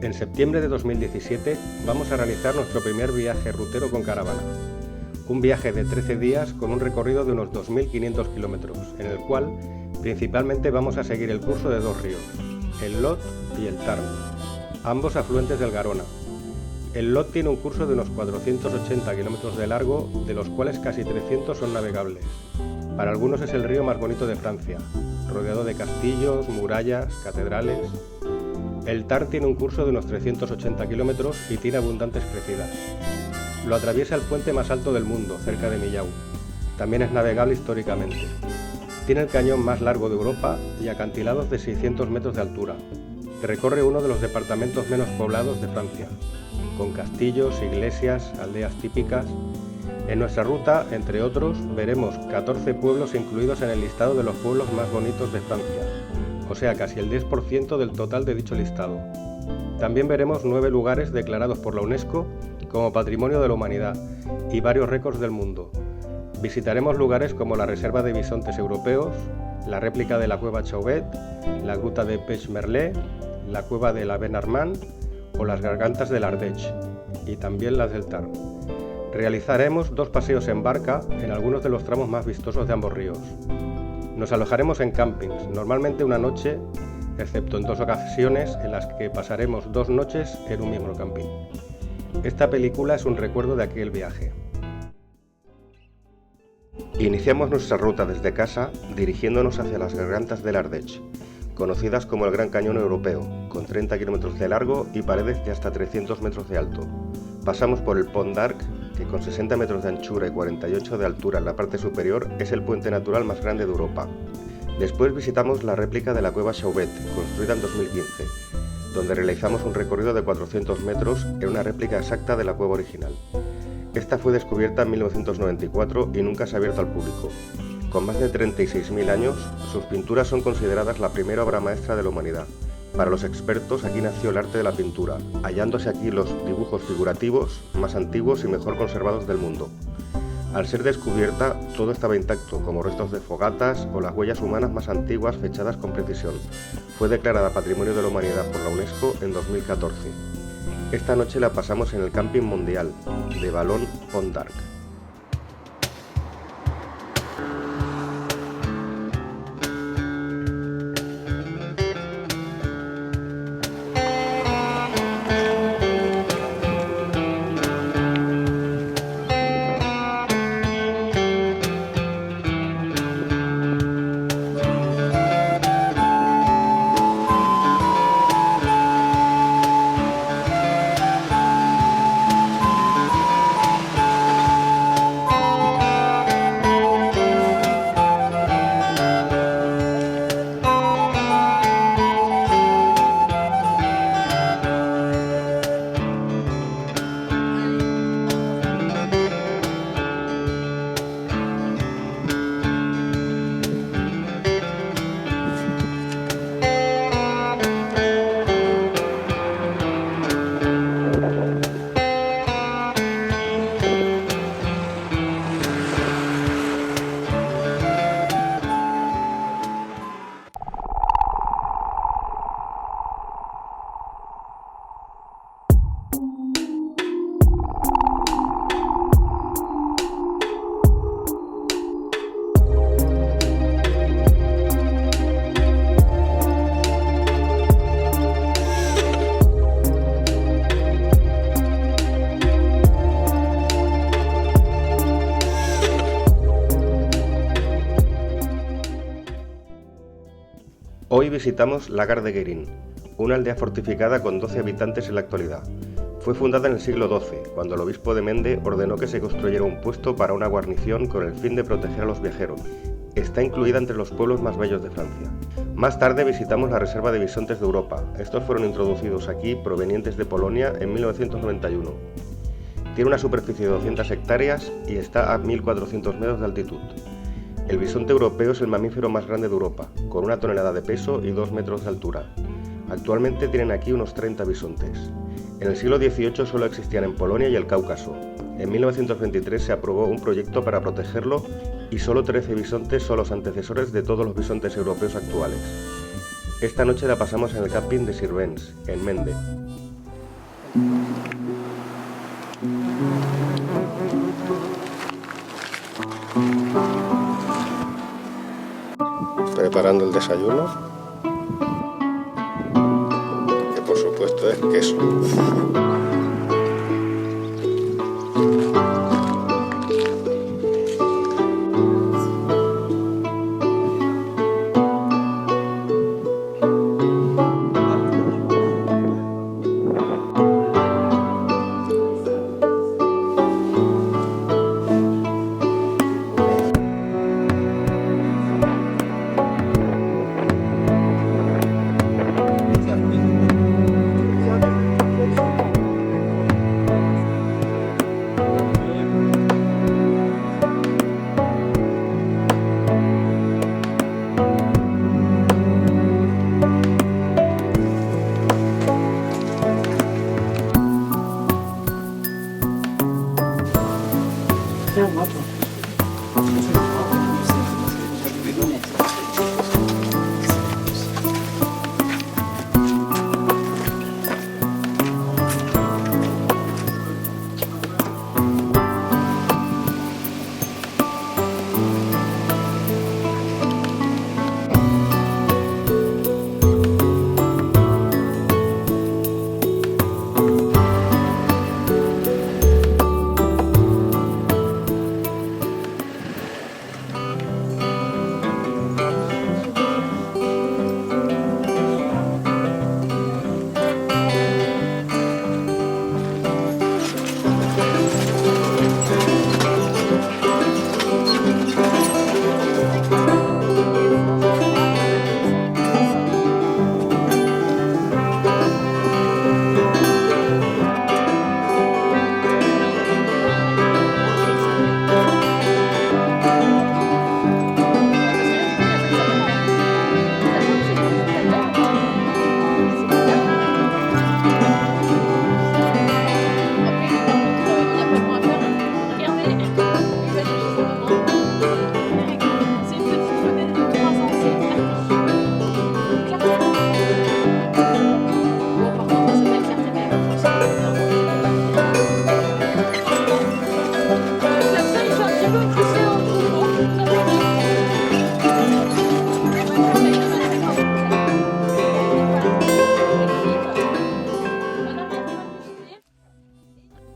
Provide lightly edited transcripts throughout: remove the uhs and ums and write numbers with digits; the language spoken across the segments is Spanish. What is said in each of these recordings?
En septiembre de 2017 vamos a realizar nuestro primer viaje rutero con caravana. Un viaje de 13 días con un recorrido de unos 2.500 kilómetros, en el cual principalmente vamos a seguir el curso de dos ríos, el Lot y el Tarn, ambos afluentes del Garona. El Lot tiene un curso de unos 480 kilómetros de largo, de los cuales casi 300 son navegables. Para algunos es el río más bonito de Francia, rodeado de castillos, murallas, catedrales. El Tarn tiene un curso de unos 380 kilómetros y tiene abundantes crecidas. Lo atraviesa el puente más alto del mundo, cerca de Millau. También es navegable históricamente. Tiene el cañón más largo de Europa y acantilados de 600 metros de altura. Recorre uno de los departamentos menos poblados de Francia, con castillos, iglesias, aldeas típicas. En nuestra ruta, entre otros, veremos 14 pueblos incluidos en el listado de los pueblos más bonitos de Francia, o sea, casi el 10% del total de dicho listado. También veremos 9 lugares declarados por la UNESCO como Patrimonio de la Humanidad y varios récords del mundo. Visitaremos lugares como la Reserva de Bisontes Europeos, la réplica de la Cueva Chauvet, la Gruta de Pech-Merle, la Cueva de la Ben-Armand o las Gargantas del Ardèche, y también las del Tarn. Realizaremos 2 paseos en barca en algunos de los tramos más vistosos de ambos ríos. Nos alojaremos en campings, normalmente una noche, excepto en 2 ocasiones en las que pasaremos 2 noches en un mismo camping. Esta película es un recuerdo de aquel viaje. Iniciamos nuestra ruta desde casa dirigiéndonos hacia las Gargantas del Ardèche, conocidas como el Gran Cañón Europeo, con 30 kilómetros de largo y paredes de hasta 300 metros de alto. Pasamos por el Pont d'Arc, que con 60 metros de anchura y 48 de altura en la parte superior es el puente natural más grande de Europa. Después visitamos la réplica de la Cueva Chauvet, construida en 2015, donde realizamos un recorrido de 400 metros en una réplica exacta de la cueva original. Esta fue descubierta en 1994 y nunca se ha abierto al público. Con más de 36.000 años, sus pinturas son consideradas la primera obra maestra de la humanidad. Para los expertos, aquí nació el arte de la pintura, hallándose aquí los dibujos figurativos más antiguos y mejor conservados del mundo. Al ser descubierta, todo estaba intacto, como restos de fogatas o las huellas humanas más antiguas fechadas con precisión. Fue declarada Patrimonio de la Humanidad por la UNESCO en 2014. Esta noche la pasamos en el Camping Mundial de Ballon-Pont d'Arc. Hoy visitamos la Gare de Guérin, una aldea fortificada con 12 habitantes en la actualidad. Fue fundada en el siglo XII, cuando el obispo de Mende ordenó que se construyera un puesto para una guarnición con el fin de proteger a los viajeros. Está incluida entre los pueblos más bellos de Francia. Más tarde visitamos la Reserva de Bisontes de Europa. Estos fueron introducidos aquí provenientes de Polonia en 1991. Tiene una superficie de 200 hectáreas y está a 1.400 metros de altitud. El bisonte europeo es el mamífero más grande de Europa, con 1 tonelada de peso y 2 metros de altura. Actualmente tienen aquí unos 30 bisontes. En el siglo XVIII solo existían en Polonia y el Cáucaso. En 1923 se aprobó un proyecto para protegerlo y solo 13 bisontes son los antecesores de todos los bisontes europeos actuales. Esta noche la pasamos en el camping de Sirvens, en Mende. Preparando el desayuno, que por supuesto es queso.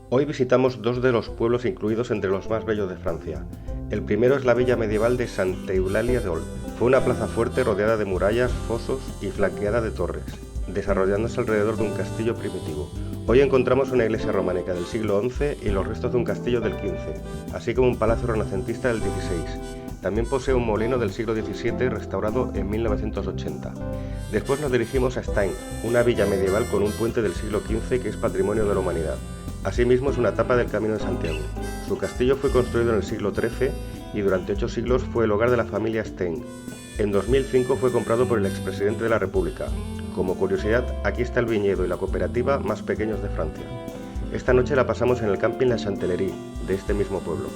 Hoy visitamos dos de los pueblos incluidos entre los más bellos de Francia. El primero es la villa medieval de Sainte-Eulalie-d'Olt. Fue una plaza fuerte rodeada de murallas, fosos y flanqueada de torres, desarrollándose alrededor de un castillo primitivo. Hoy encontramos una iglesia románica del siglo XI y los restos de un castillo del XV, así como un palacio renacentista del XVI. También posee un molino del siglo XVII restaurado en 1980. Después nos dirigimos a Stein, una villa medieval con un puente del siglo XV que es patrimonio de la humanidad. Asimismo es una etapa del Camino de Santiago. Su castillo fue construido en el siglo XIII y durante 8 siglos fue el hogar de la familia Stein. En 2005 fue comprado por el expresidente de la República. Como curiosidad, aquí está el viñedo y la cooperativa más pequeños de Francia. Esta noche la pasamos en el camping La Chantellerie, de este mismo pueblo.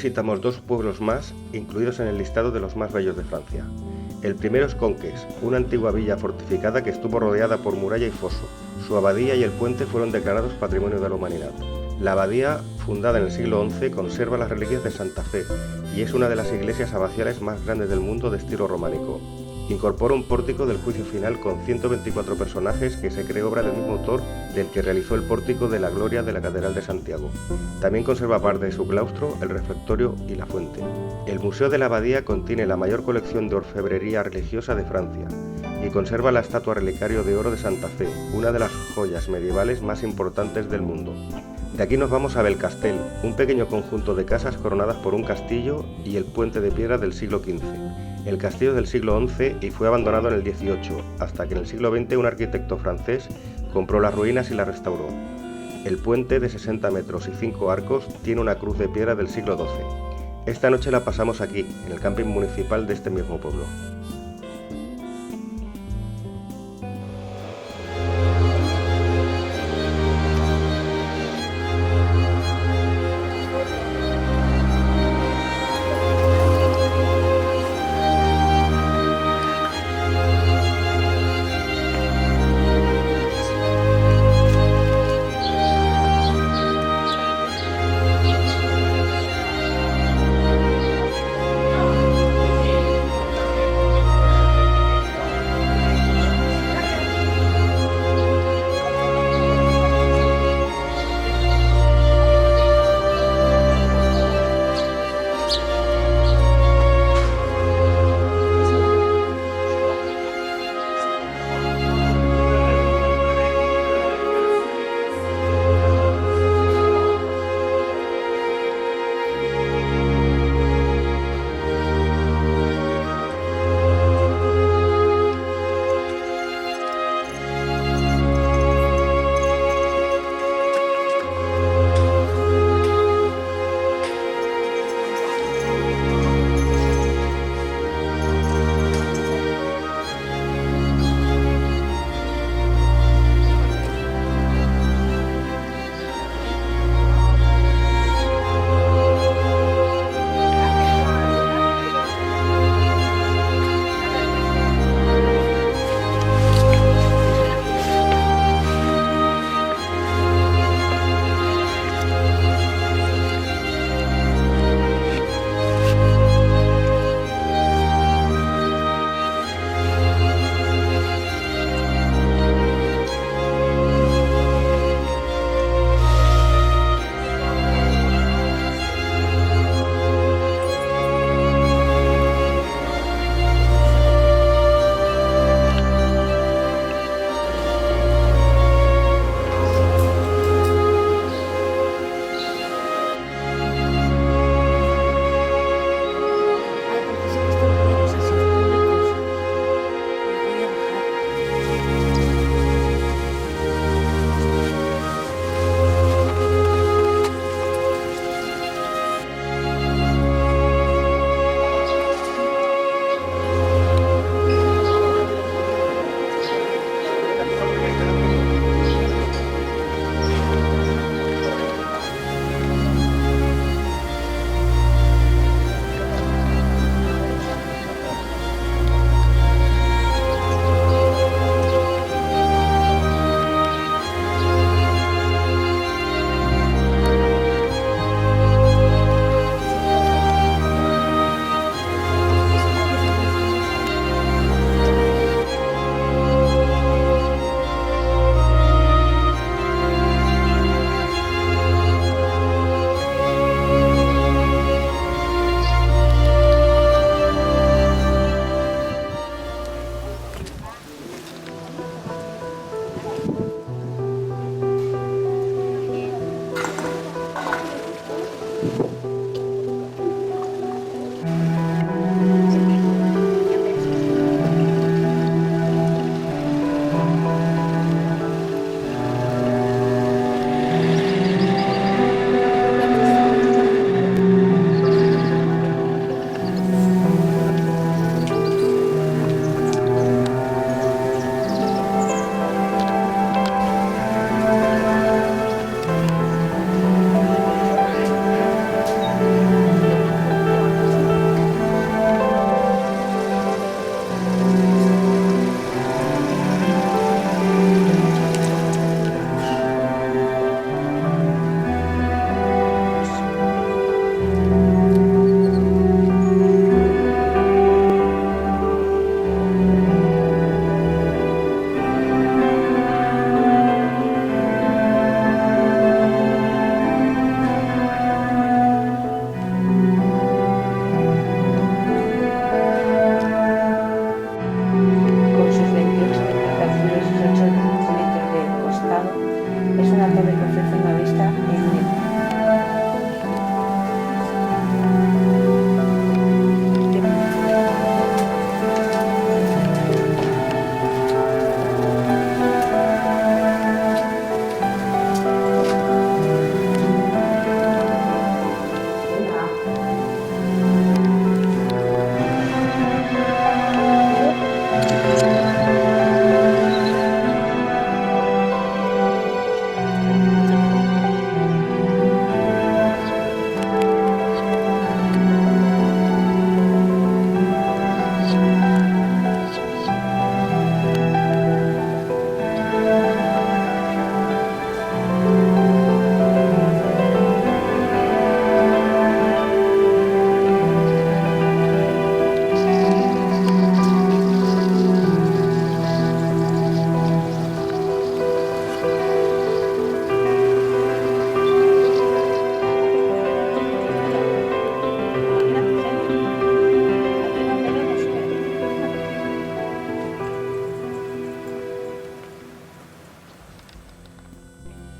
visitamos dos pueblos más incluidos en el listado de los más bellos de Francia. El primero es Conques, una antigua villa fortificada que estuvo rodeada por muralla y foso. Su abadía y el puente fueron declarados Patrimonio de la Humanidad. La abadía, fundada en el siglo XI, conserva las reliquias de Santa Fe y es una de las iglesias abaciales más grandes del mundo de estilo románico. Incorpora un pórtico del juicio final con 124 personajes que se cree obra del mismo autor del que realizó el pórtico de la Gloria de la Catedral de Santiago. También conserva parte de su claustro, el refectorio y la fuente. El Museo de la Abadía contiene la mayor colección de orfebrería religiosa de Francia y conserva la estatua relicario de oro de Santa Fe, una de las joyas medievales más importantes del mundo. De aquí nos vamos a Belcastel, un pequeño conjunto de casas coronadas por un castillo y el puente de piedra del siglo XV. El castillo es del siglo XI y fue abandonado en el XVIII, hasta que en el siglo XX un arquitecto francés compró las ruinas y las restauró. El puente, de 60 metros y 5 arcos, tiene una cruz de piedra del siglo XII. Esta noche la pasamos aquí, en el camping municipal de este mismo pueblo.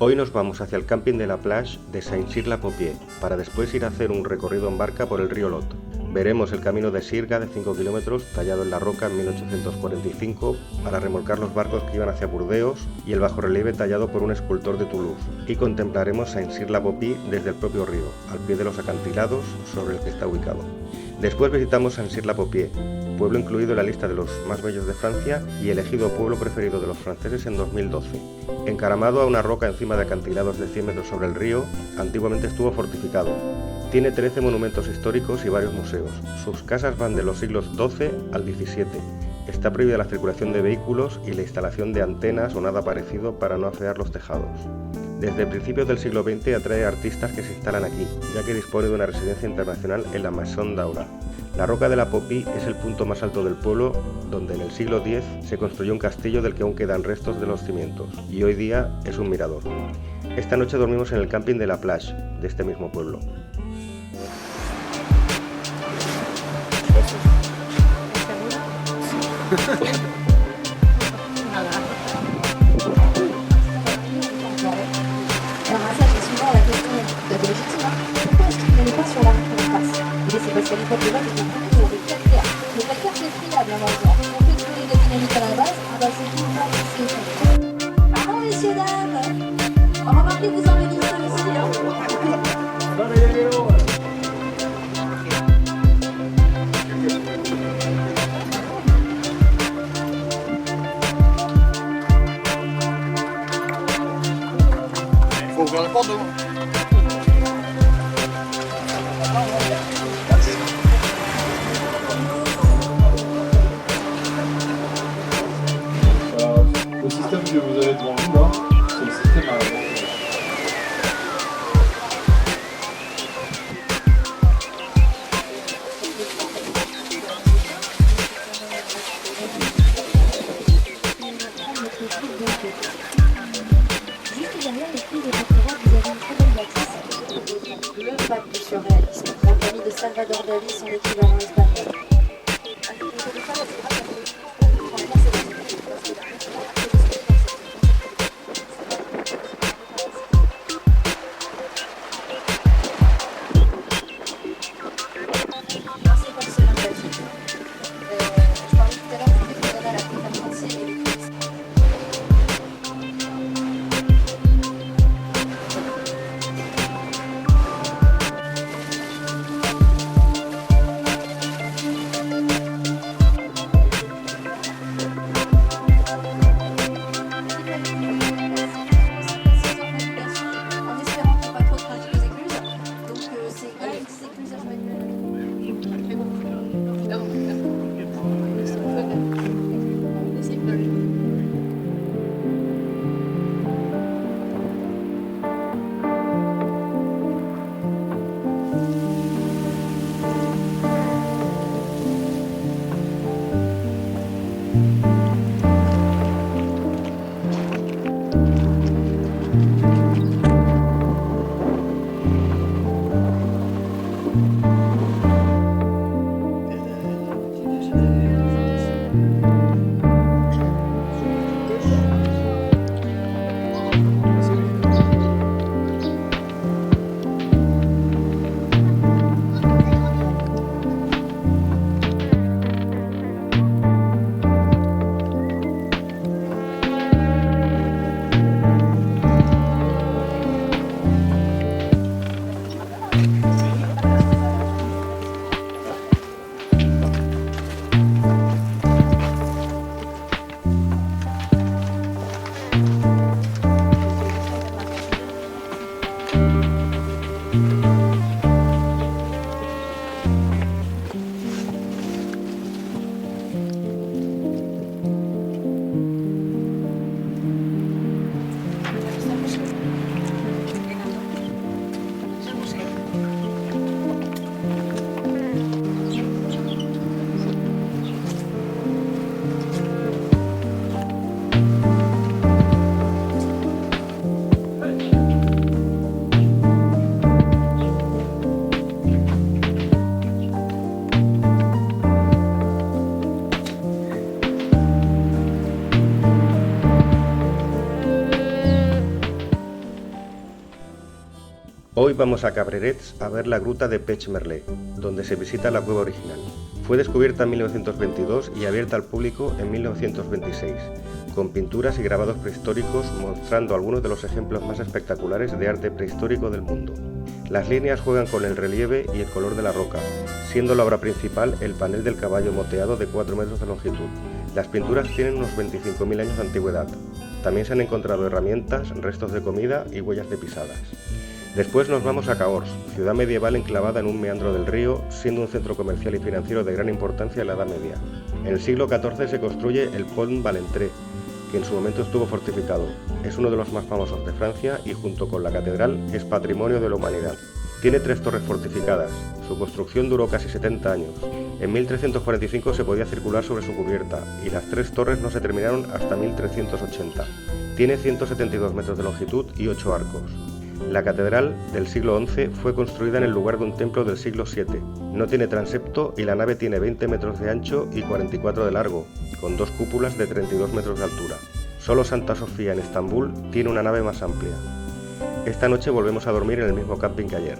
Hoy nos vamos hacia el camping de la plage de Saint-Cyr-la-Paupière para después ir a hacer un recorrido en barca por el río Lot. Veremos el camino de Sirga de 5 kilómetros tallado en la roca en 1845 para remolcar los barcos que iban hacia Burdeos y el bajorrelieve tallado por un escultor de Toulouse. Y contemplaremos Saint-Cyr-la-Paupière desde el propio río, al pie de los acantilados sobre el que está ubicado. Después visitamos Saint-Cyr-la-Paupière, pueblo incluido en la lista de los más bellos de Francia y elegido pueblo preferido de los franceses en 2012. Encaramado a una roca encima de acantilados de 100 metros sobre el río, antiguamente estuvo fortificado. Tiene 13 monumentos históricos y varios museos. Sus casas van de los siglos XII al XVII. Está prohibida la circulación de vehículos y la instalación de antenas o nada parecido para no afear los tejados. Desde principios del siglo XX atrae artistas que se instalan aquí, ya que dispone de una residencia internacional en la Maison Daura. La roca de la Paupière es el punto más alto del pueblo, donde en el siglo X se construyó un castillo del que aún quedan restos de los cimientos, y hoy día es un mirador. Esta noche dormimos en el camping de la plage, de este mismo pueblo. Alors à ça, c'est souvent la question de légitime. Pourquoi est-ce qu'il n'est pas sur la face? C'est parce qu'à l'époque de base, il y avait des calcaires. Le calcaire, c'est friable, on va dire. On fait tourner la dynamique à la base, c'est tout le temps c'est. Pardon, messieurs, dames. Remarquez, vous enregistrez aussi, hein. Faut ouvrir la porte devant. Le système que vous avez devant vous là, c'est le système à l'avant. Juste derrière les filles de Pacora, vous avez une très belle bâtisse. Le bac du surréalisme. La famille de Salvador Dali, son équivalent espagnol. Hoy vamos a Cabrerets a ver la gruta de Pech Merle, donde se visita la cueva original. Fue descubierta en 1922 y abierta al público en 1926, con pinturas y grabados prehistóricos mostrando algunos de los ejemplos más espectaculares de arte prehistórico del mundo. Las líneas juegan con el relieve y el color de la roca, siendo la obra principal el panel del caballo moteado de 4 metros de longitud. Las pinturas tienen unos 25.000 años de antigüedad. También se han encontrado herramientas, restos de comida y huellas de pisadas. Después nos vamos a Cahors, ciudad medieval enclavada en un meandro del río, siendo un centro comercial y financiero de gran importancia en la Edad Media. En el siglo XIV se construye el Pont Valentré, que en su momento estuvo fortificado. Es uno de los más famosos de Francia y junto con la catedral es patrimonio de la humanidad. Tiene 3 torres fortificadas. Su construcción duró casi 70 años. En 1345 se podía circular sobre su cubierta y las 3 torres no se terminaron hasta 1380. Tiene 172 metros de longitud y 8 arcos. La catedral del siglo XI fue construida en el lugar de un templo del siglo VII. No tiene transepto y la nave tiene 20 metros de ancho y 44 de largo, con 2 cúpulas de 32 metros de altura. Solo Santa Sofía en Estambul tiene una nave más amplia. Esta noche volvemos a dormir en el mismo camping que ayer.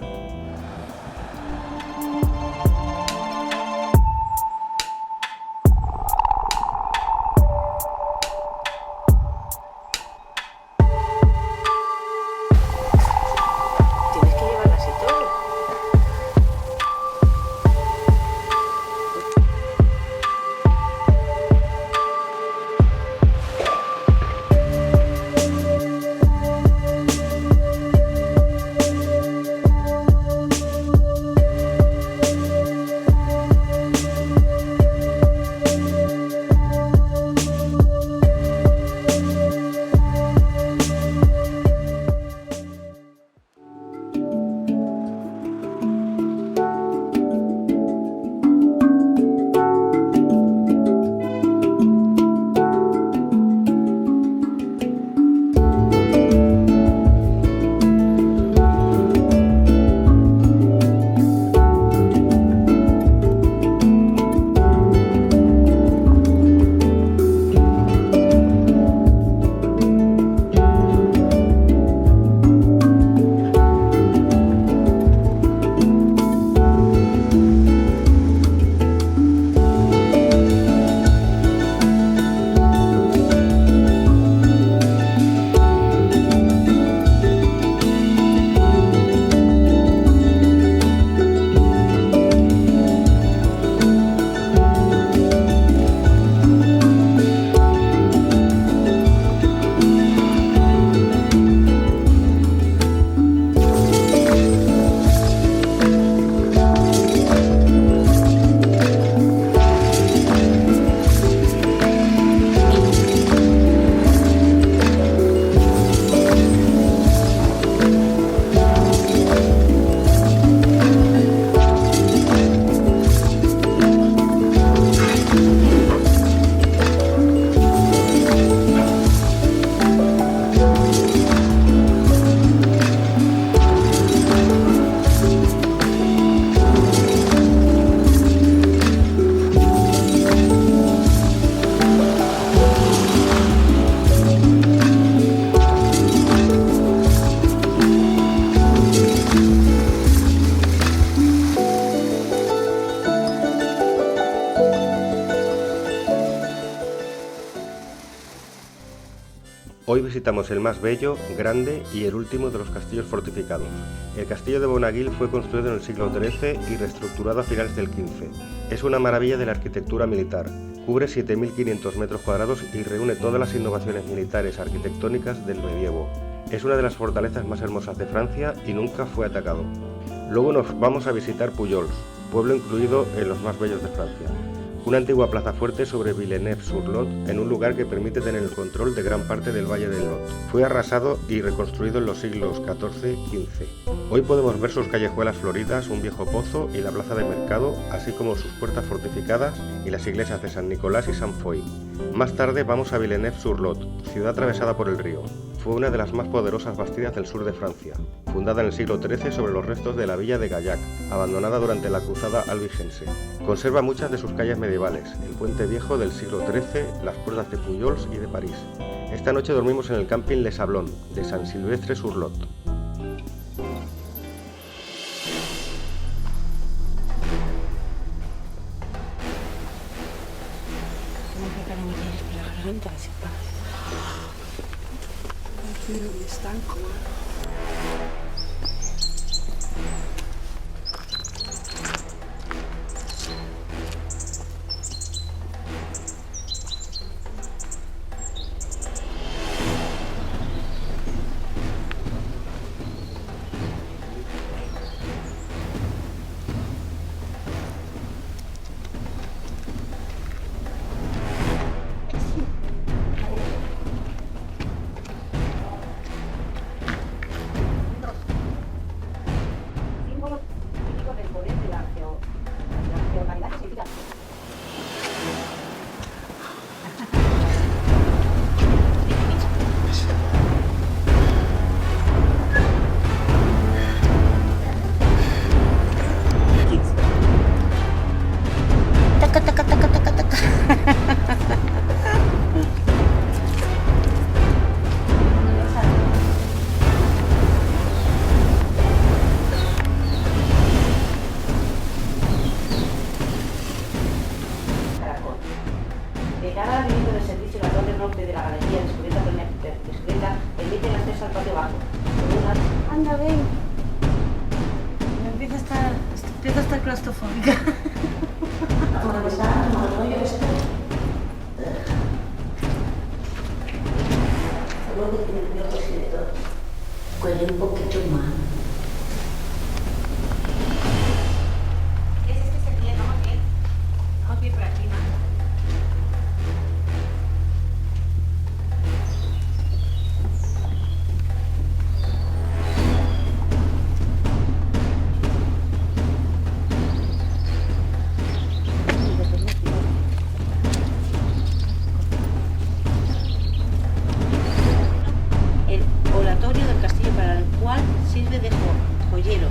Hoy visitamos el más bello, grande y el último de los castillos fortificados. El castillo de Bonaguil fue construido en el siglo XIII y reestructurado a finales del XV. Es una maravilla de la arquitectura militar. Cubre 7.500 metros cuadrados y reúne todas las innovaciones militares arquitectónicas del medievo. Es una de las fortalezas más hermosas de Francia y nunca fue atacado. Luego nos vamos a visitar Pujols, pueblo incluido en los más bellos de Francia. Una antigua plaza fuerte sobre Villeneuve-sur-Lot, en un lugar que permite tener el control de gran parte del Valle del Lot. Fue arrasado y reconstruido en los siglos XIV y XV. Hoy podemos ver sus callejuelas floridas, un viejo pozo y la plaza de mercado, así como sus puertas fortificadas y las iglesias de San Nicolás y San Foy. Más tarde vamos a Villeneuve-sur-Lot, ciudad atravesada por el río. Fue una de las más poderosas bastidas del sur de Francia, fundada en el siglo XIII sobre los restos de la villa de Gaillac, abandonada durante la cruzada albigense. Conserva muchas de sus calles medievales, el puente viejo del siglo XIII, las puertas de Pujols y de París. Esta noche dormimos en el camping Les Sablons, de Saint-Sylvestre-sur-Lot. Símbolo típico del poder de la georrealidad que significa. Taca, taca, taca, taca, taca. Caracol. De cara al inicio del servicio, la torre norte de la galería descubierta permite el acceso al patio bajo. Anda, ven. Me empiezo a estar claustrofóbica. Donde está el rollo este. Solo que tiene el otro esqueleto. Huele un poquito mal. Este es el bien, vamos bien. Vamos bien por aquí, ¿no? El oratorio del castillo para el cual sirve de joyero.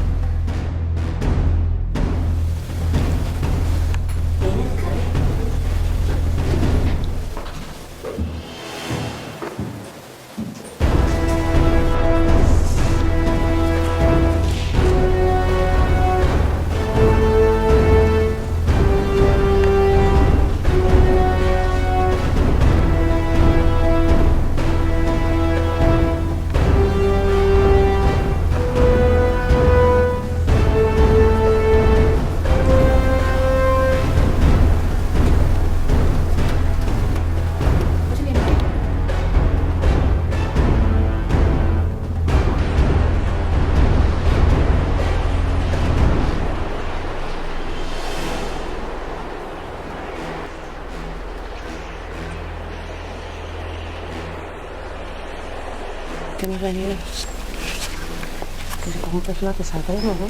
Que hemos venido. Que como un pez la que saldremos, ¿no?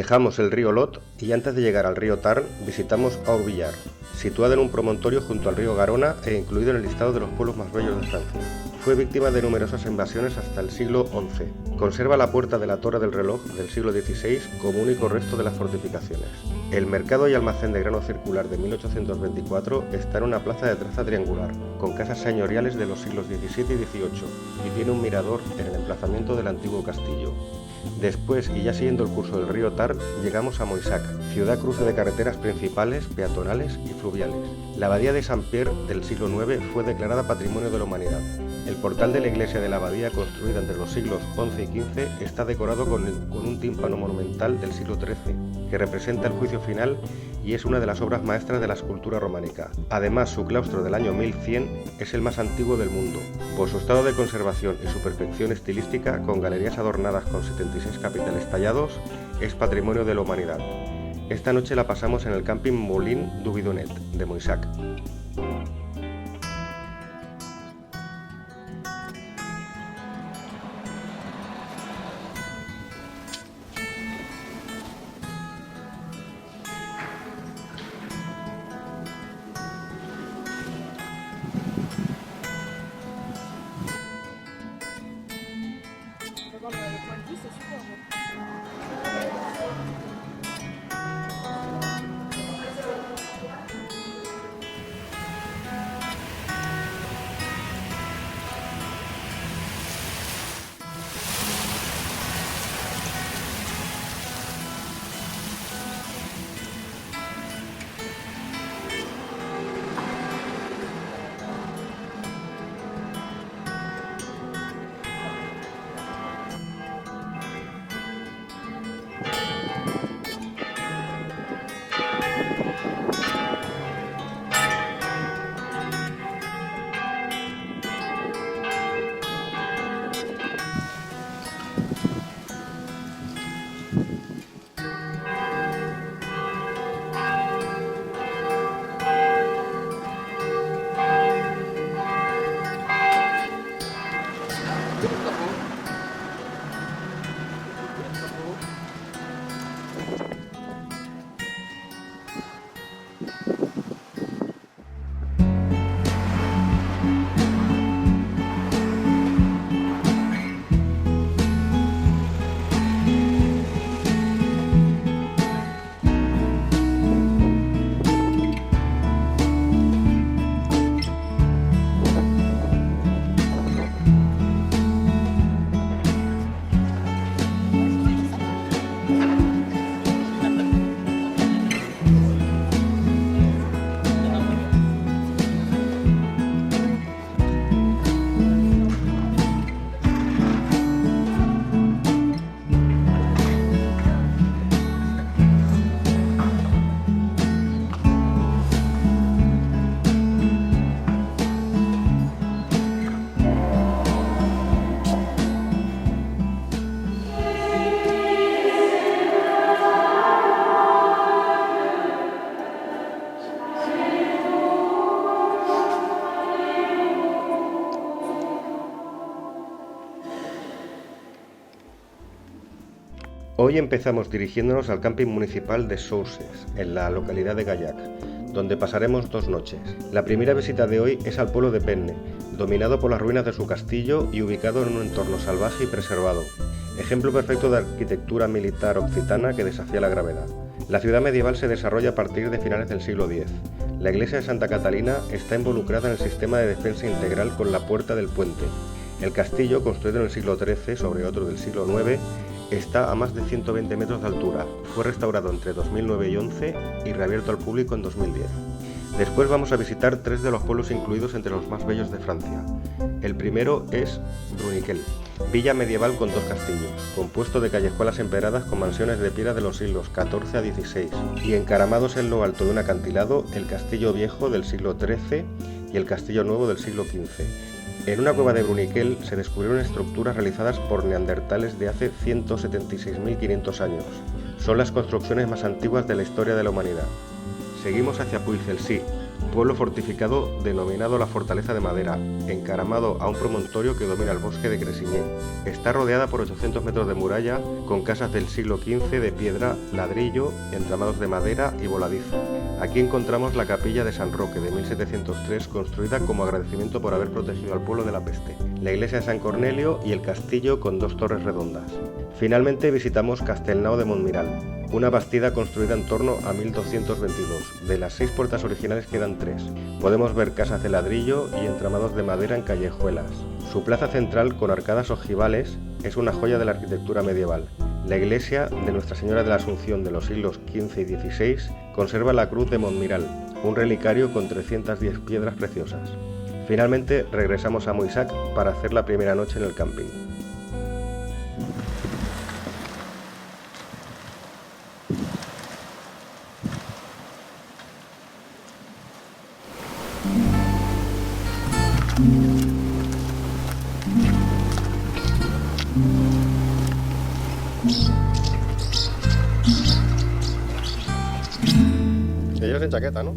Dejamos el río Lot y antes de llegar al río Tarn visitamos Auvillar, situado en un promontorio junto al río Garona e incluido en el listado de los pueblos más bellos de Francia. Fue víctima de numerosas invasiones hasta el siglo XI. Conserva la puerta de la Torre del Reloj del siglo XVI como único resto de las fortificaciones. El mercado y almacén de grano circular de 1824 está en una plaza de traza triangular, con casas señoriales de los siglos XVII y XVIII, y tiene un mirador en el emplazamiento del antiguo castillo. Después, y ya siguiendo el curso del río Tarn, llegamos a Moissac, ciudad cruce de carreteras principales, peatonales y fluviales. La abadía de Saint-Pierre del siglo IX fue declarada Patrimonio de la Humanidad. El portal de la iglesia de la abadía, construida entre los siglos XI y XV, está decorado con un tímpano monumental del siglo XIII, que representa el juicio final y es una de las obras maestras de la escultura románica. Además, su claustro del año 1100 es el más antiguo del mundo. Por su estado de conservación y su perfección estilística, con galerías adornadas con 76 capiteles tallados, es Patrimonio de la Humanidad. Esta noche la pasamos en el camping Moulin du Bidonnet de Moissac. Hoy empezamos dirigiéndonos al camping municipal de Sources, en la localidad de Gaillac, donde pasaremos 2 noches. La primera visita de hoy es al pueblo de Penne, dominado por las ruinas de su castillo y ubicado en un entorno salvaje y preservado, ejemplo perfecto de arquitectura militar occitana que desafía la gravedad. La ciudad medieval se desarrolla a partir de finales del siglo X. La iglesia de Santa Catalina está involucrada en el sistema de defensa integral con la Puerta del Puente. El castillo, construido en el siglo XIII sobre otro del siglo IX, está a más de 120 metros de altura. Fue restaurado entre 2009 y 2011 y reabierto al público en 2010. Después vamos a visitar 3 de los pueblos incluidos entre los más bellos de Francia. El primero es Bruniquel, villa medieval con 2 castillos, compuesto de callejuelas empedradas con mansiones de piedra de los siglos XIV a XVI, y encaramados en lo alto de un acantilado, el castillo viejo del siglo XIII y el castillo nuevo del siglo XV. En una cueva de Bruniquel se descubrieron estructuras realizadas por neandertales de hace 176.500 años. Son las construcciones más antiguas de la historia de la humanidad. Seguimos hacia Puy-Celcy, pueblo fortificado denominado la Fortaleza de Madera, encaramado a un promontorio que domina el bosque de Cresiñé. Está rodeada por 800 metros de muralla, con casas del siglo XV de piedra, ladrillo, entramados de madera y voladizo. Aquí encontramos la capilla de San Roque de 1703, construida como agradecimiento por haber protegido al pueblo de la peste, la iglesia de San Cornelio y el castillo con 2 torres redondas. Finalmente visitamos Castelnau de Montmiral, una bastida construida en torno a 1222. De las 6 puertas originales quedan 3. Podemos ver casas de ladrillo y entramados de madera en callejuelas. Su plaza central, con arcadas ojivales, es una joya de la arquitectura medieval. La iglesia de Nuestra Señora de la Asunción de los siglos XV y XVI conserva la Cruz de Montmiral, un relicario con 310 piedras preciosas. Finalmente regresamos a Moissac para hacer la primera noche en el camping. Ellos en chaqueta, ¿no?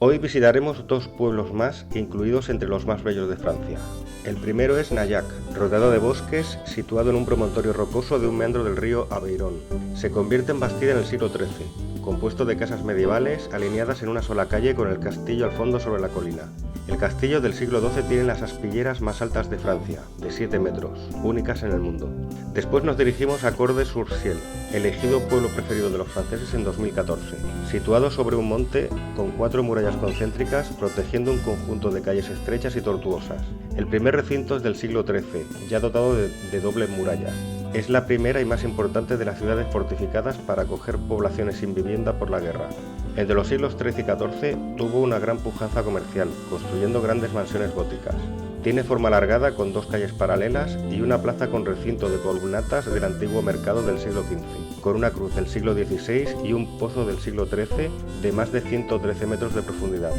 Hoy visitaremos dos pueblos más, incluidos entre los más bellos de Francia. El primero es Nayac, rodeado de bosques, situado en un promontorio rocoso de un meandro del río Aveyron. Se convierte en Bastida en el siglo XIII, compuesto de casas medievales alineadas en una sola calle con el castillo al fondo sobre la colina. El castillo del siglo XII tiene las aspilleras más altas de Francia, de 7 metros, únicas en el mundo. Después nos dirigimos a Cordes-sur-Ciel, elegido pueblo preferido de los franceses en 2014, situado sobre un monte con 4 murallas concéntricas protegiendo un conjunto de calles estrechas y tortuosas. El primer recinto es del siglo XIII, ya dotado de doble muralla. Es la primera y más importante de las ciudades fortificadas para acoger poblaciones sin vivienda por la guerra. Entre los siglos XIII y XIV tuvo una gran pujanza comercial, construyendo grandes mansiones góticas. Tiene forma alargada con 2 calles paralelas y una plaza con recinto de columnatas del antiguo mercado del siglo XV, con una cruz del siglo XVI y un pozo del siglo XIII de más de 113 metros de profundidad.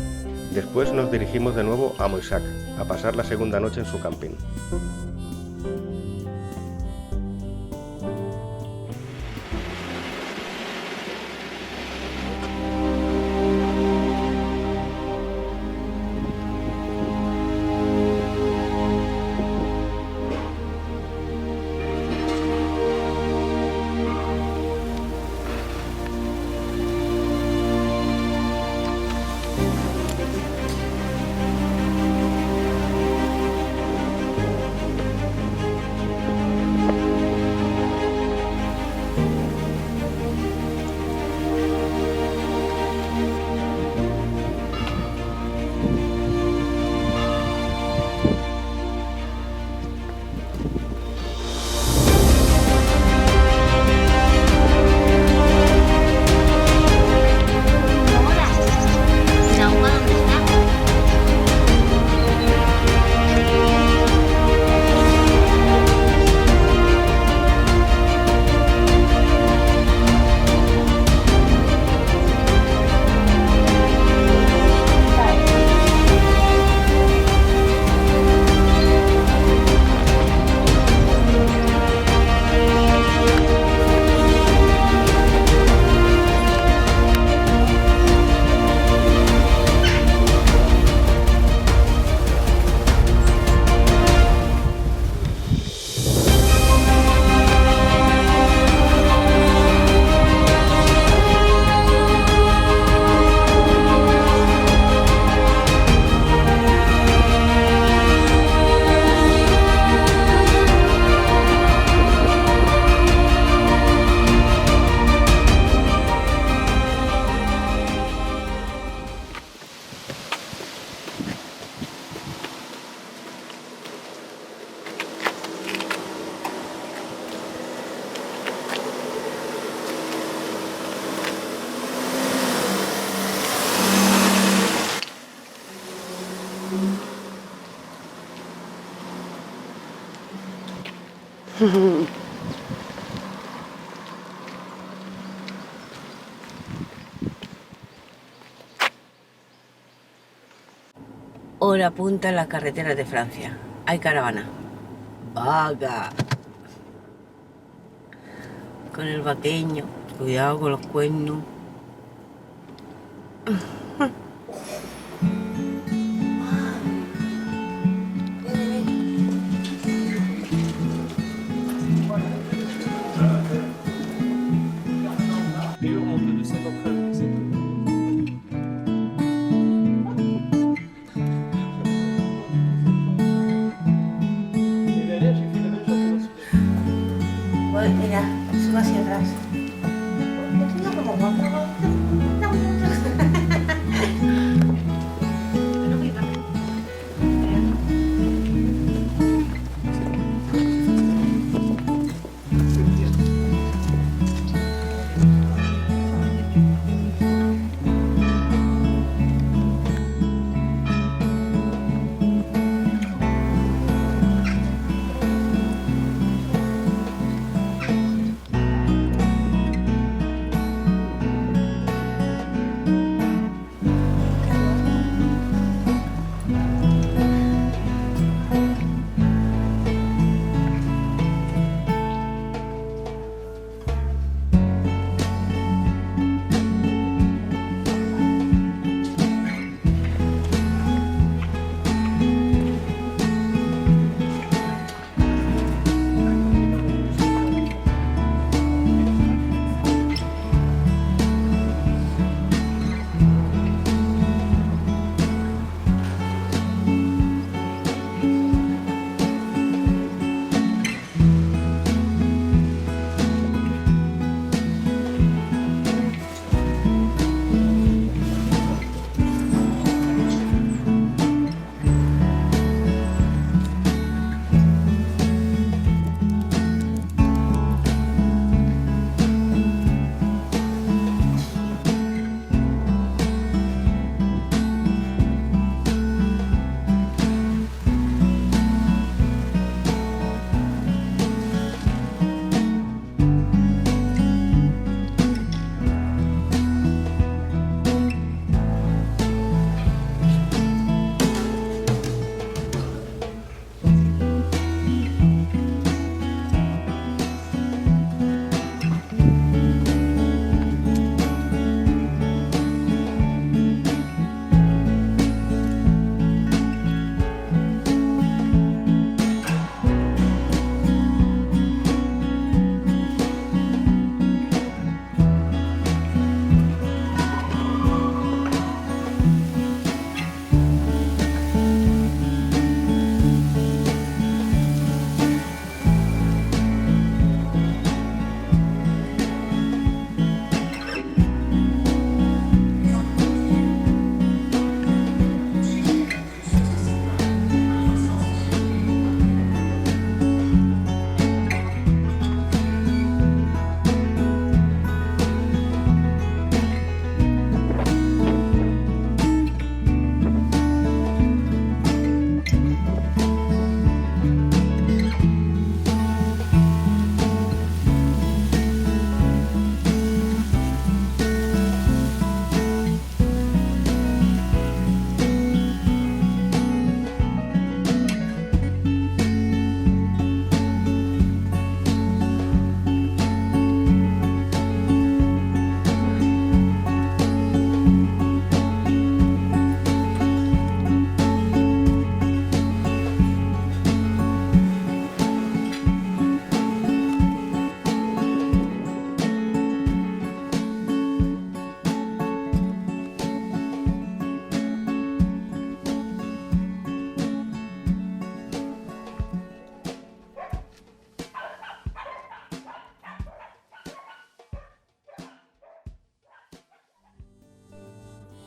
Después nos dirigimos de nuevo a Moissac, a pasar la segunda noche en su camping. Hora punta en las carreteras de Francia. Hay caravana. Vaga. Con el vaqueño. Cuidado con los cuernos. mira, suba hacia atrás.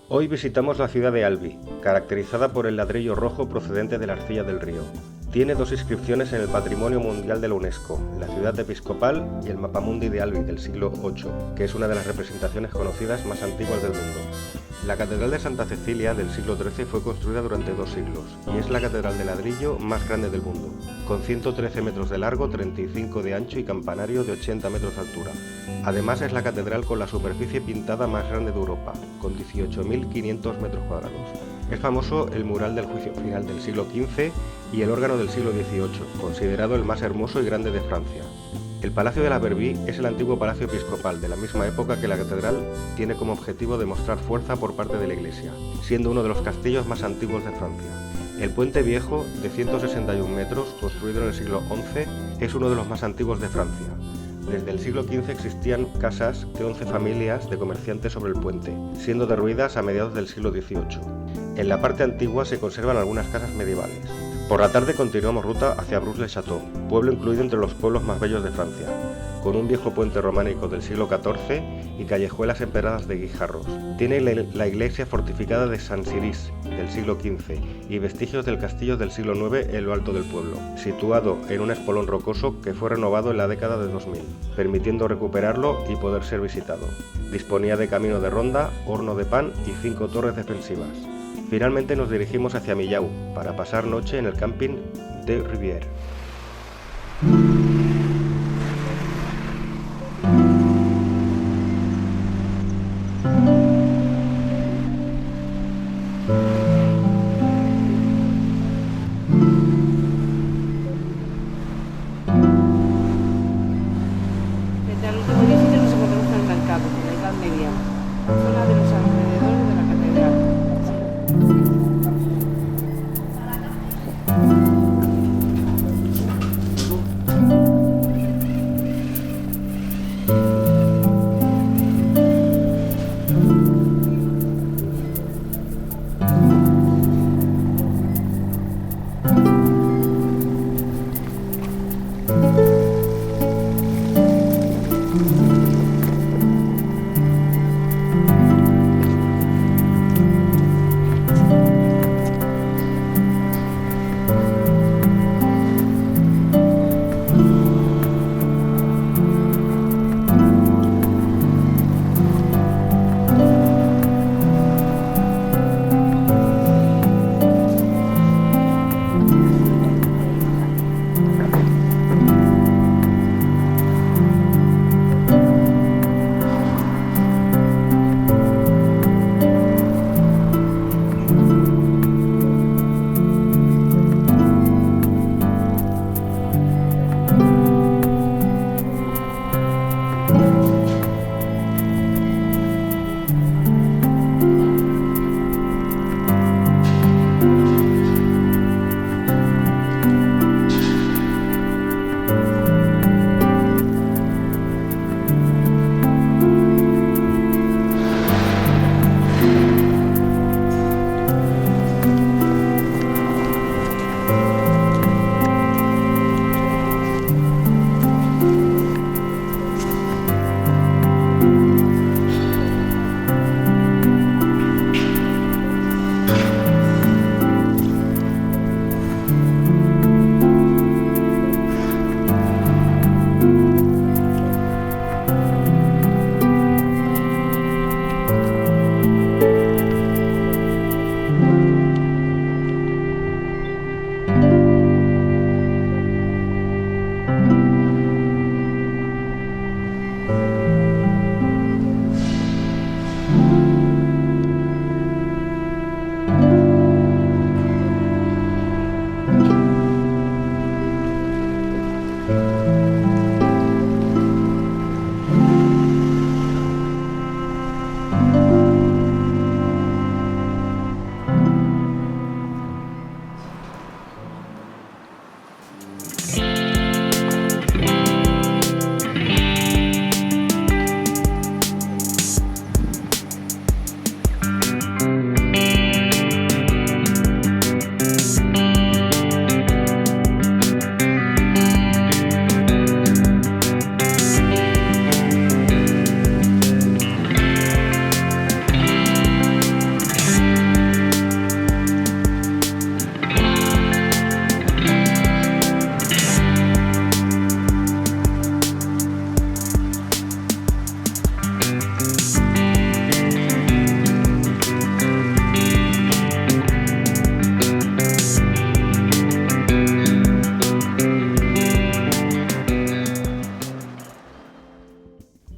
Hoy visitamos la ciudad de Albi, caracterizada por el ladrillo rojo procedente de la arcilla del río. Tiene dos inscripciones en el Patrimonio Mundial de la UNESCO, la ciudad episcopal y el Mapamundi de Albi del siglo VIII, que es una de las representaciones conocidas más antiguas del mundo. La Catedral de Santa Cecilia del siglo XIII fue construida durante 2 siglos y es la catedral de ladrillo más grande del mundo, con 113 metros de largo, 35 de ancho y campanario de 80 metros de altura. Además es la catedral con la superficie pintada más grande de Europa, con 18.500 metros cuadrados. Es famoso el mural del juicio final del siglo XV y el órgano del siglo XVIII, considerado el más hermoso y grande de Francia. El Palacio de la Verby es el antiguo palacio episcopal de la misma época que la catedral tiene como objetivo demostrar fuerza por parte de la Iglesia, siendo uno de los castillos más antiguos de Francia. El Puente Viejo, de 161 metros, construido en el siglo XI, es uno de los más antiguos de Francia. Desde el siglo XV existían casas de 11 familias de comerciantes sobre el puente, siendo derruidas a mediados del siglo XVIII. En la parte antigua se conservan algunas casas medievales. Por la tarde continuamos ruta hacia Bruges-le-Château, pueblo incluido entre los pueblos más bellos de Francia. con un viejo puente románico del siglo XIV y callejuelas empedradas de guijarros. Tiene la iglesia fortificada de San Cirís del siglo XV y vestigios del castillo del siglo IX en lo alto del pueblo, situado en un espolón rocoso que fue renovado en la década de 2000, permitiendo recuperarlo y poder ser visitado. Disponía de camino de ronda, horno de pan y 5 torres defensivas. Finalmente nos dirigimos hacia Millau para pasar noche en el camping de Rivière. Frente al último edificio nos encontramos en el mercado, en la Edad Media, zona de los alrededores de la catedral.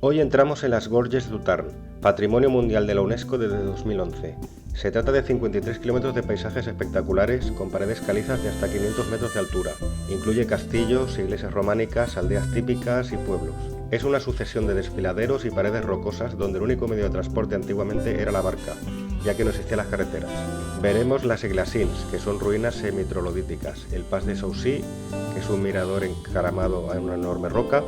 Hoy entramos en las Gorges du Tarn, Patrimonio Mundial de la UNESCO desde 2011. Se trata de 53 kilómetros de paisajes espectaculares con paredes calizas de hasta 500 metros de altura. Incluye castillos, iglesias románicas, aldeas típicas y pueblos. Es una sucesión de desfiladeros y paredes rocosas donde el único medio de transporte antiguamente era la barca, ya que no existían las carreteras. Veremos las Glassines, que son ruinas semitrolodíticas, el Pas de Saucy, que es un mirador encaramado en una enorme roca.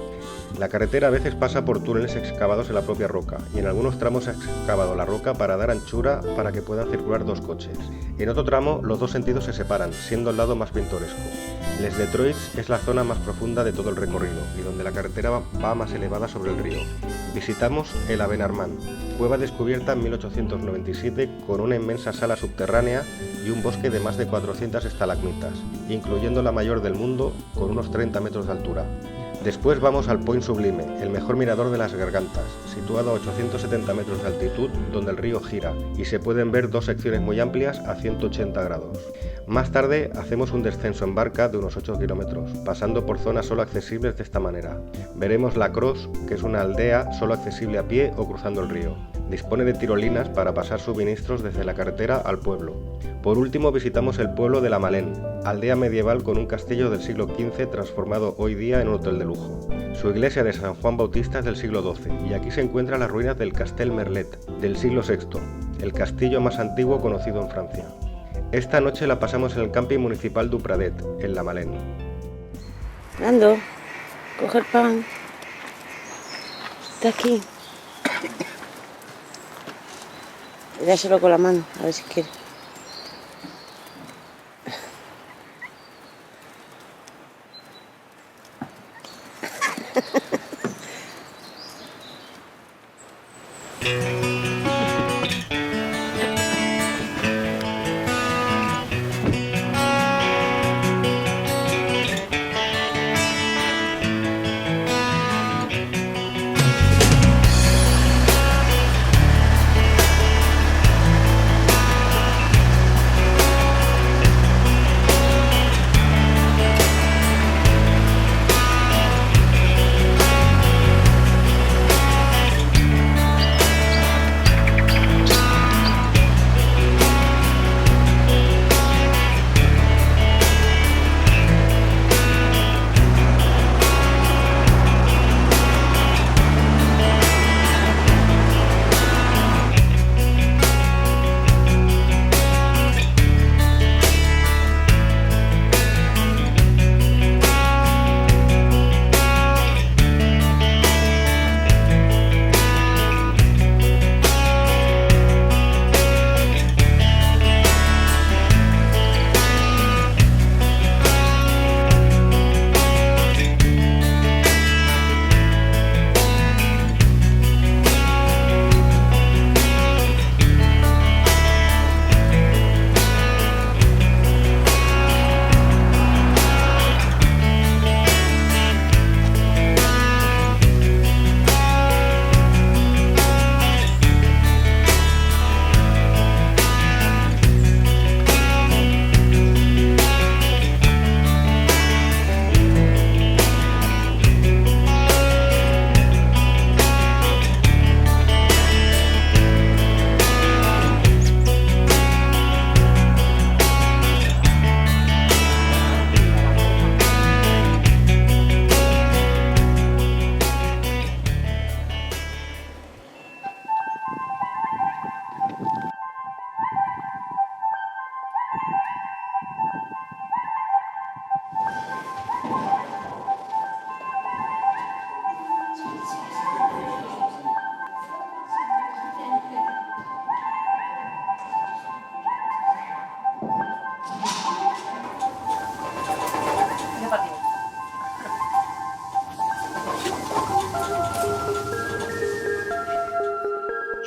La carretera a veces pasa por túneles excavados en la propia roca, y en algunos tramos ha excavado la roca para dar anchura para que puedan circular dos coches. En otro tramo los dos sentidos se separan, siendo el lado más pintoresco. Les Detroits es la zona más profunda de todo el recorrido y donde la carretera va más elevada sobre el río. Visitamos el Abenarmand, cueva descubierta en 1897 con una inmensa sala subterránea y un bosque de más de 400 estalagmitas, incluyendo la mayor del mundo con unos 30 metros de altura. Después vamos al Point Sublime, el mejor mirador de las Gargantas, situado a 870 metros de altitud donde el río gira y se pueden ver dos secciones muy amplias a 180 grados. Más tarde hacemos un descenso en barca de unos 8 kilómetros, pasando por zonas solo accesibles de esta manera. Veremos La Crosse, que es una aldea solo accesible a pie o cruzando el río. Dispone de tirolinas para pasar suministros desde la carretera al pueblo. Por último visitamos el pueblo de La Malène, aldea medieval con un castillo del siglo XV transformado hoy día en un hotel de lujo. Su iglesia de San Juan Bautista es del siglo XII y aquí se encuentran las ruinas del Castel Merlet del siglo VI, el castillo más antiguo conocido en Francia. Esta noche la pasamos en el camping municipal du Pradet, en La Malène. Nando, coge el pan. Está aquí. Dáselo con la mano, a ver si quiere.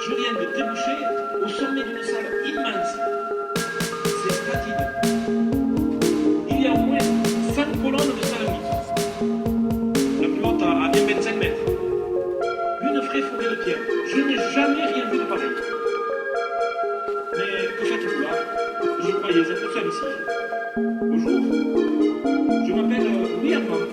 Je viens de déboucher au sommet d'une salle immense. C'est splendide. Il y a au moins 5 colonnes de stalagmites. La plus haute a bien 25 mètres. Une vraie forêt de pierre. Je n'ai jamais rien vu de pareil. Mais que faites-vous là? Je croyais être seul ici. Bonjour. Je m'appelle Louis Armand.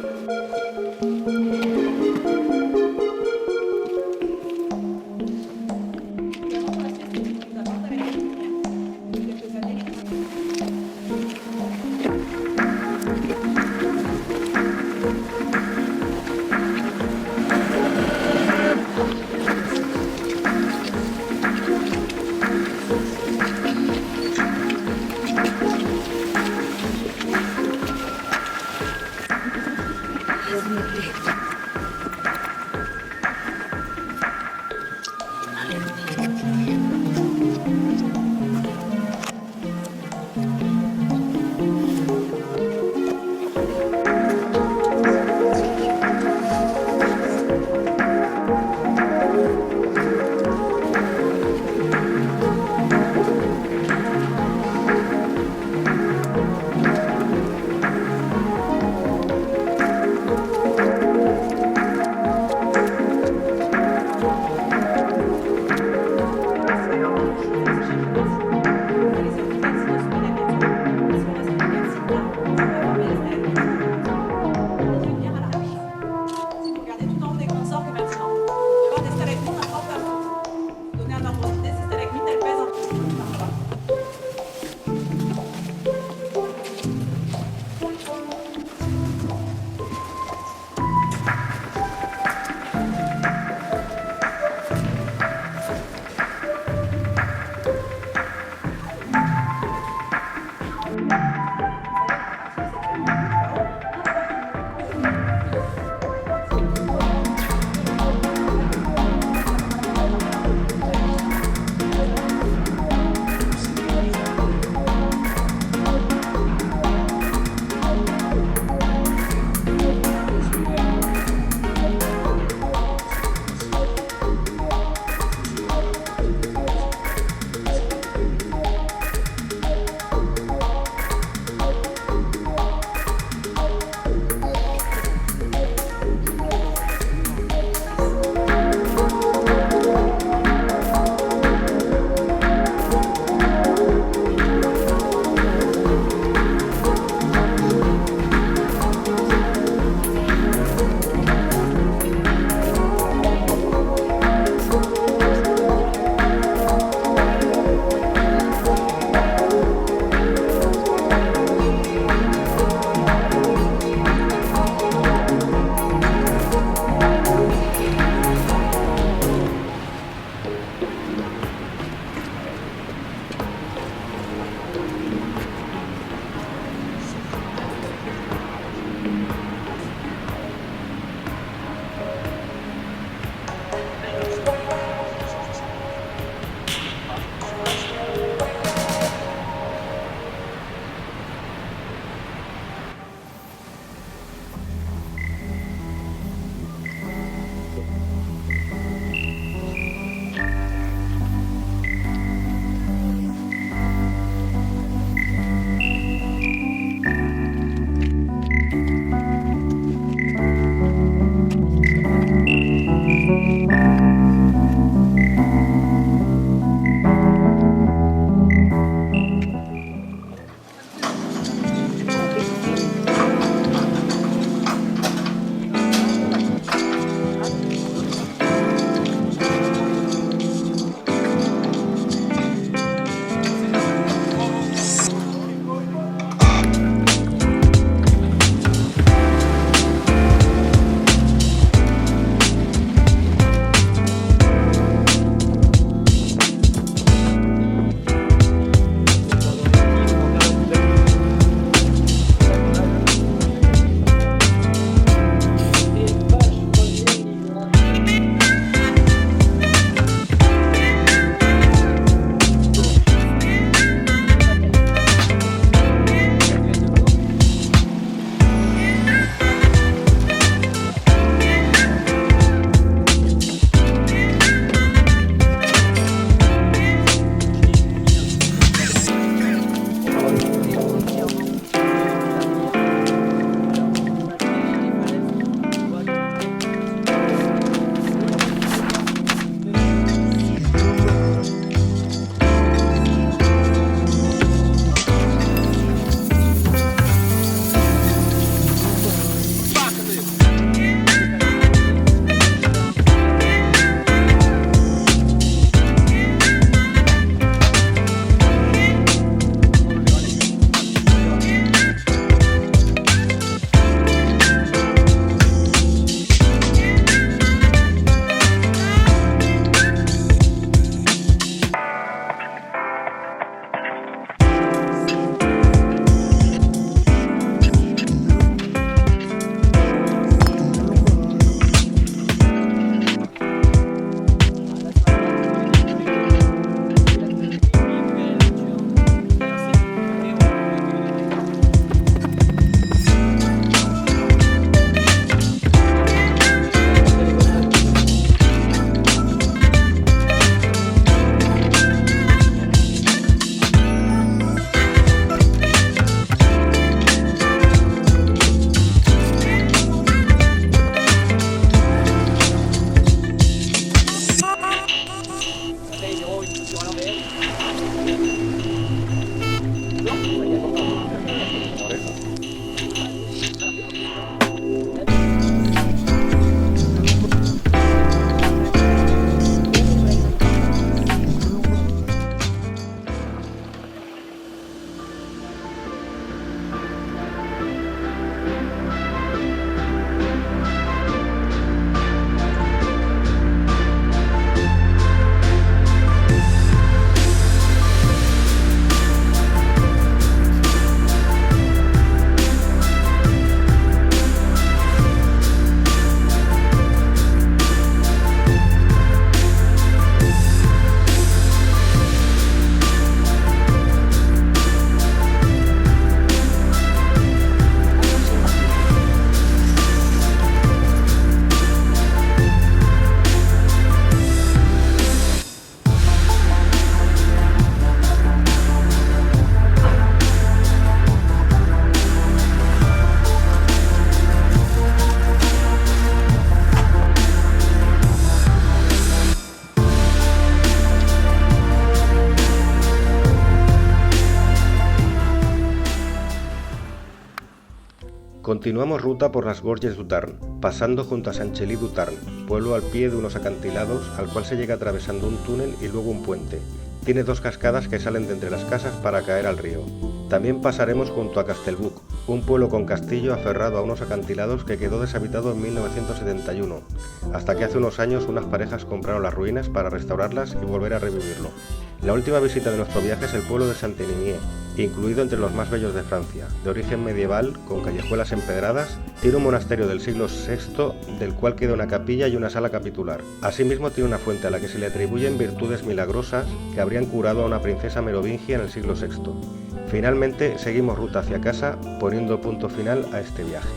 Continuamos ruta por las Gorges d'Utarn, pasando junto a Saint-Chély d'Utarn, pueblo al pie de unos acantilados al cual se llega atravesando un túnel y luego un puente. Tiene 2 cascadas que salen de entre las casas para caer al río. También pasaremos junto a Castelbuc, un pueblo con castillo aferrado a unos acantilados que quedó deshabitado en 1971, hasta que hace unos años unas parejas compraron las ruinas para restaurarlas y volver a revivirlo. La última visita de nuestro viaje es el pueblo de Saint-Émilion, incluido entre los más bellos de Francia, de origen medieval, con callejuelas empedradas. Tiene un monasterio del siglo VI, del cual queda una capilla y una sala capitular. Asimismo tiene una fuente a la que se le atribuyen virtudes milagrosas que habrían curado a una princesa merovingia en el siglo VI. Finalmente seguimos ruta hacia casa, poniendo punto final a este viaje.